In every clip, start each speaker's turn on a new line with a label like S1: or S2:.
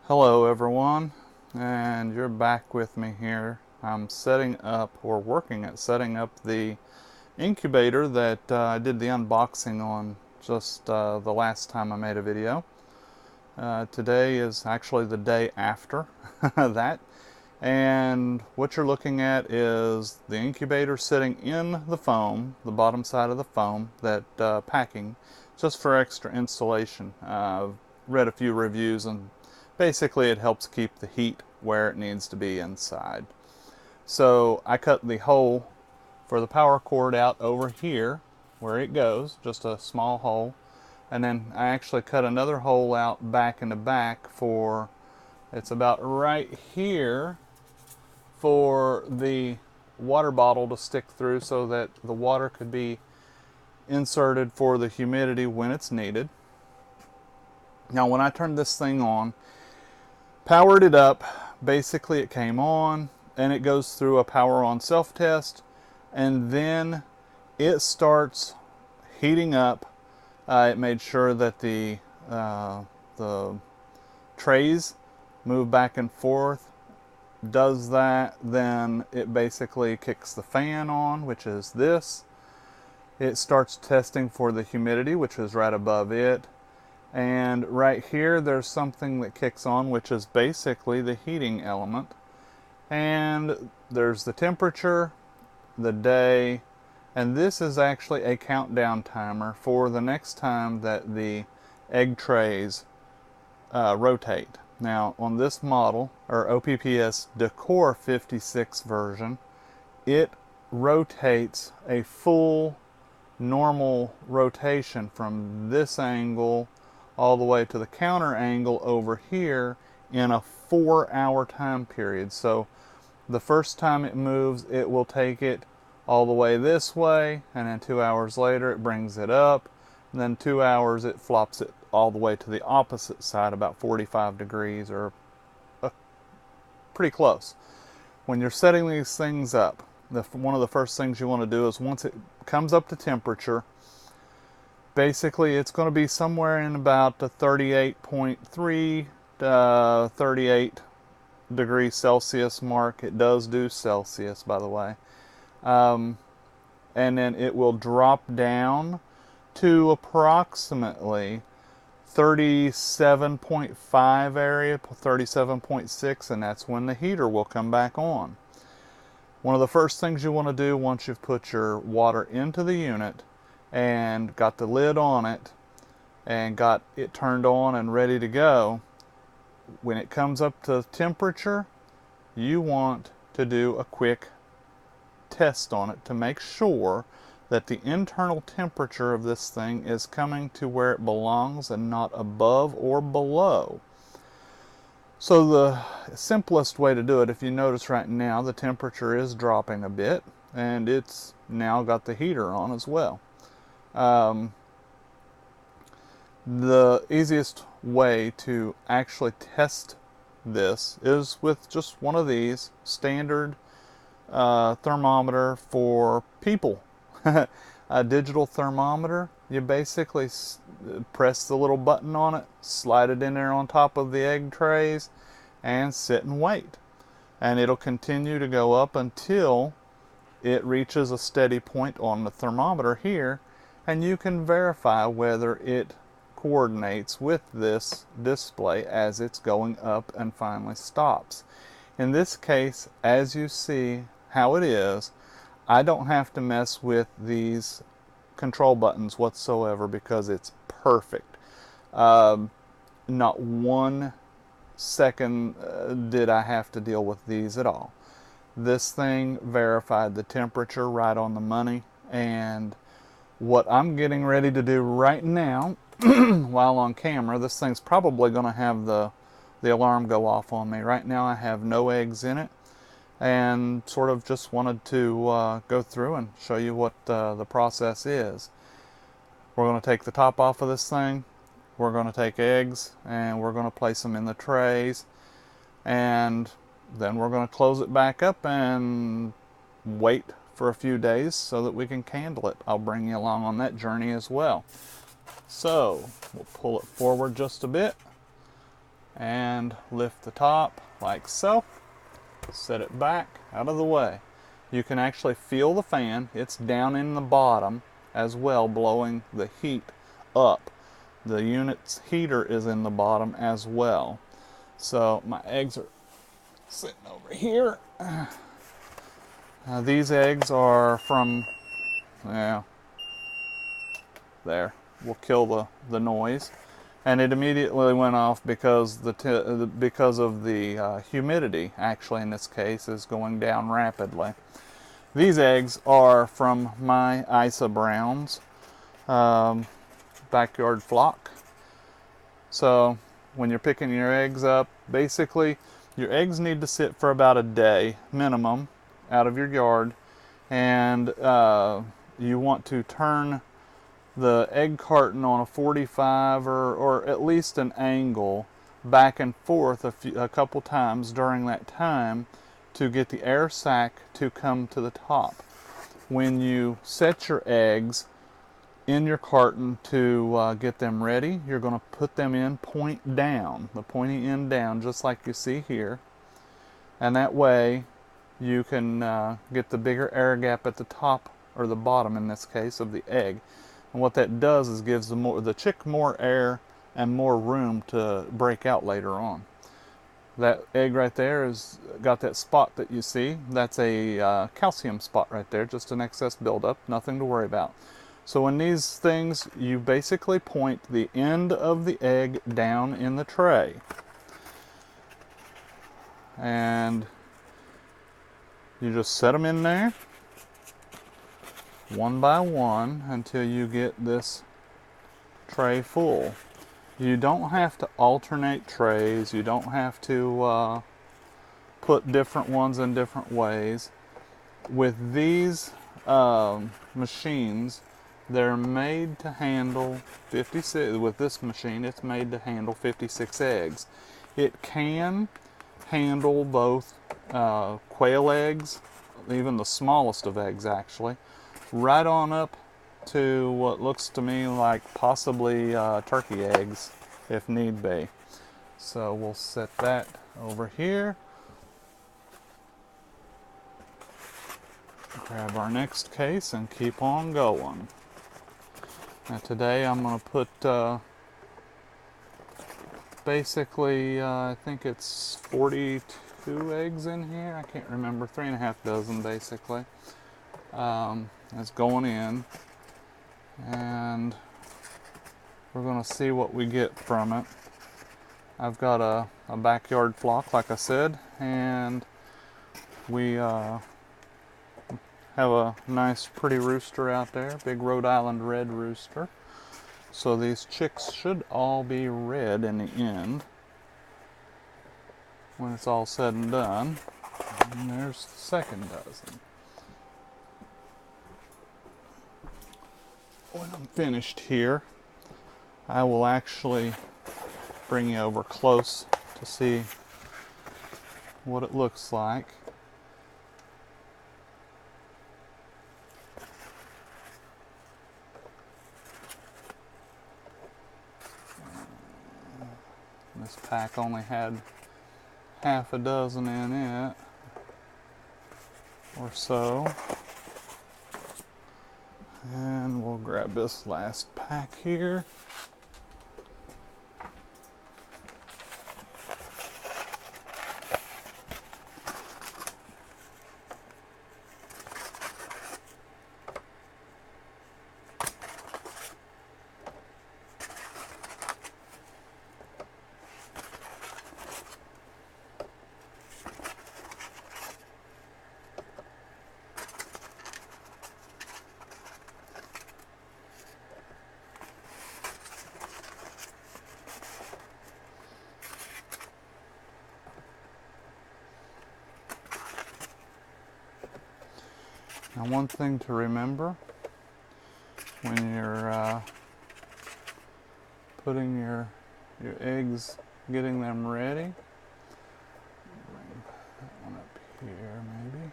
S1: Hello everyone, and you're back with me here. I'm setting up, or working at setting up, the incubator that I did the unboxing on just the last time I made a video. Today is actually the day after that, and what you're looking at is the incubator sitting in the foam, the bottom side of the foam, that packing, just for extra insulation. I've read a few reviews, and basically it helps keep the heat where it needs to be inside. So I cut the hole for the power cord out over here where it goes, just a small hole, and then I actually cut another hole out back in the back for, it's about right here, for the water bottle to stick through so that the water could be inserted for the humidity when it's needed. Now when I turned this thing on, powered it up, basically it came on and it goes through a power on self test, and then it starts heating up. It made sure that the trays move back and forth. Does that, then it basically kicks the fan on, which is this. It starts testing for the humidity, which is right above it. And right here there's something that kicks on, which is basically the heating element. And there's the temperature, the day, and this is actually a countdown timer for the next time that the egg trays rotate. Now on this model, or OPPS Decore 56 version, it rotates a full normal rotation from this angle all the way to the counter angle over here in a 4-hour time period. So the first time it moves, it will take it all the way this way, and then 2 hours later it brings it up, and then 2 hours it flops it all the way to the opposite side, about 45 degrees, or pretty close. When you're setting these things up, one of the first things you want to do is, once it comes up to temperature, basically it's going to be somewhere in about the 38.3 to 38 degrees Celsius mark. It does do Celsius, by the way. And then it will drop down to approximately 37.5 area, 37.6, and that's when the heater will come back on. One of the first things you want to do once you've put your water into the unit and got the lid on it and got it turned on and ready to go, when it comes up to temperature, you want to do a quick test on it to make sure that the internal temperature of this thing is coming to where it belongs and not above or below. So the simplest way to do it, if you notice right now, the temperature is dropping a bit, and it's now got the heater on as well. The easiest way to actually test this is with just one of these standard thermometer for people. A digital thermometer. You basically press the little button on it, slide it in there on top of the egg trays, and sit and wait. And it'll continue to go up until it reaches a steady point on the thermometer here, and you can verify whether it coordinates with this display as it's going up and finally stops. In this case, as you see how it is, I don't have to mess with these control buttons whatsoever because it's perfect. Not 1 second did I have to deal with these at all. This thing verified the temperature right on the money, and what I'm getting ready to do right now while on camera, this thing's probably going to have the alarm go off on me. Right now I have no eggs in it, and sort of just wanted to go through and show you what the process is. We're going to take the top off of this thing. We're going to take eggs and we're going to place them in the trays, and then we're going to close it back up and wait for a few days so that we can candle it. I'll bring you along on that journey as well. So we'll pull it forward just a bit. and lift the top like so. Set it back out of the way. You can actually feel the fan. It's down in the bottom as well, blowing the heat up. The unit's heater is in the bottom as well. So my eggs are sitting over here. These eggs are from, yeah, there. We'll kill the noise. And it immediately went off because because of the humidity, actually in this case, is going down rapidly. These eggs are from my Isa Browns backyard flock. So when you're picking your eggs up, basically your eggs need to sit for about a day minimum out of your yard, and you want to turn the egg carton on a 45 or at least an angle back and forth a couple times during that time to get the air sac to come to the top. When you set your eggs in your carton to get them ready, you're going to put them in point down, the pointy end down, just like you see here. And that way you can get the bigger air gap at the top, or the bottom in this case, of the egg. And what that does is gives the chick more air and more room to break out later on. That egg right there has got that spot that you see. That's a calcium spot right there, just an excess buildup, nothing to worry about. So in these things, you basically point the end of the egg down in the tray. And you just set them in there one by one until you get this tray full. You don't have to alternate trays. You don't have to put different ones in different ways. With these machines, they're made to handle 56. With this machine, it's made to handle 56 eggs. It can handle both quail eggs, even the smallest of eggs actually, right on up to what looks to me like possibly turkey eggs if need be. So we'll set that over here. Grab our next case and keep on going. Now today I'm going to put basically I think it's 42 eggs in here. I can't remember, 3.5 dozen basically. It's going in, and we're going to see what we get from it. I've got a backyard flock, like I said, and we have a nice pretty rooster out there, big Rhode Island red rooster. So these chicks should all be red in the end when it's all said and done. And there's the second dozen. When I'm finished here, I will actually bring you over close to see what it looks like. This pack only had half a dozen in it or so. And we'll grab this last pack here. Now, one thing to remember when you're putting your eggs, getting them ready, bring that one up here maybe,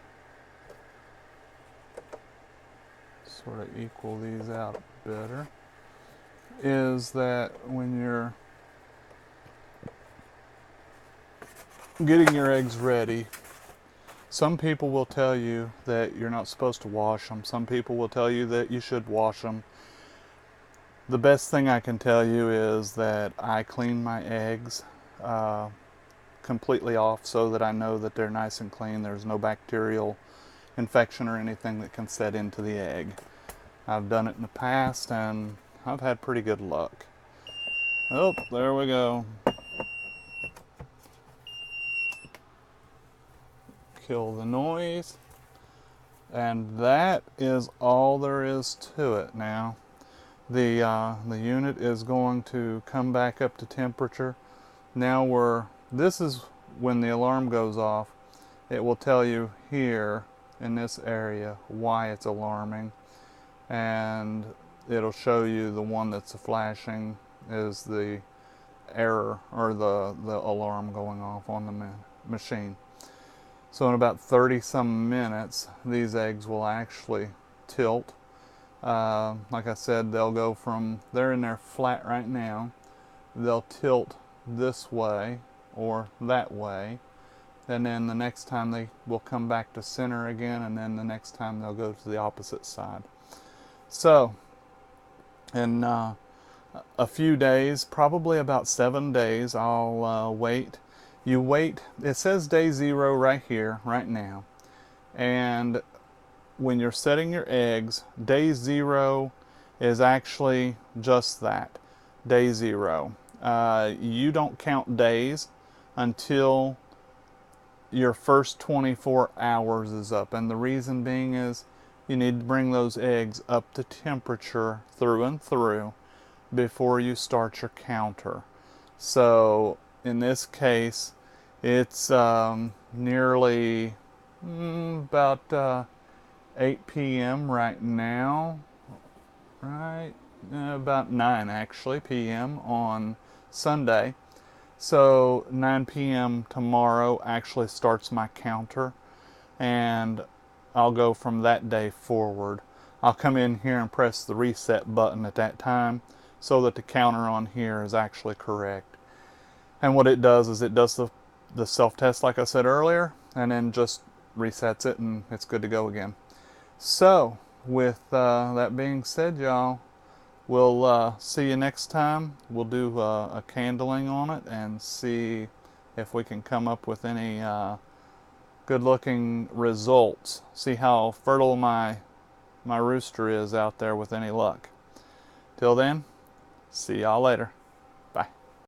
S1: sort of equal these out better, is that when you're getting your eggs ready. Some people will tell you that you're not supposed to wash them. Some people will tell you that you should wash them. The best thing I can tell you is that I clean my eggs completely off so that I know that they're nice and clean. There's no bacterial infection or anything that can set into the egg. I've done it in the past and I've had pretty good luck. Oh, there we go. Kill the noise. And that is all there is to it now. The unit is going to come back up to temperature. Now this is when the alarm goes off. It will tell you here in this area why it's alarming. And it'll show you the one that's flashing is the error or the alarm going off on the machine. So in about 30 some minutes, these eggs will actually tilt. Like I said, they'll go from, they're in there flat right now, they'll tilt this way or that way, and then the next time they will come back to center again, and then the next time they'll go to the opposite side. So in a few days, probably about 7 days, I'll wait. You wait, it says day 0 right here, right now. And when you're setting your eggs, day 0 is actually just that, day 0. You don't count days until your first 24 hours is up. And the reason being is you need to bring those eggs up to temperature through and through before you start your counter. So in this case, it's nearly about 8 p.m. right now, right? About 9 actually p.m. on Sunday. So 9 p.m. tomorrow actually starts my counter, and I'll go from that day forward. I'll come in here and press the reset button at that time so that the counter on here is actually correct. And what it does is it does the self-test like I said earlier, and then just resets it and it's good to go again. So with that being said, y'all, we'll see you next time. We'll do a candling on it and see if we can come up with any good looking results. See how fertile my rooster is out there with any luck. Till then, see y'all later.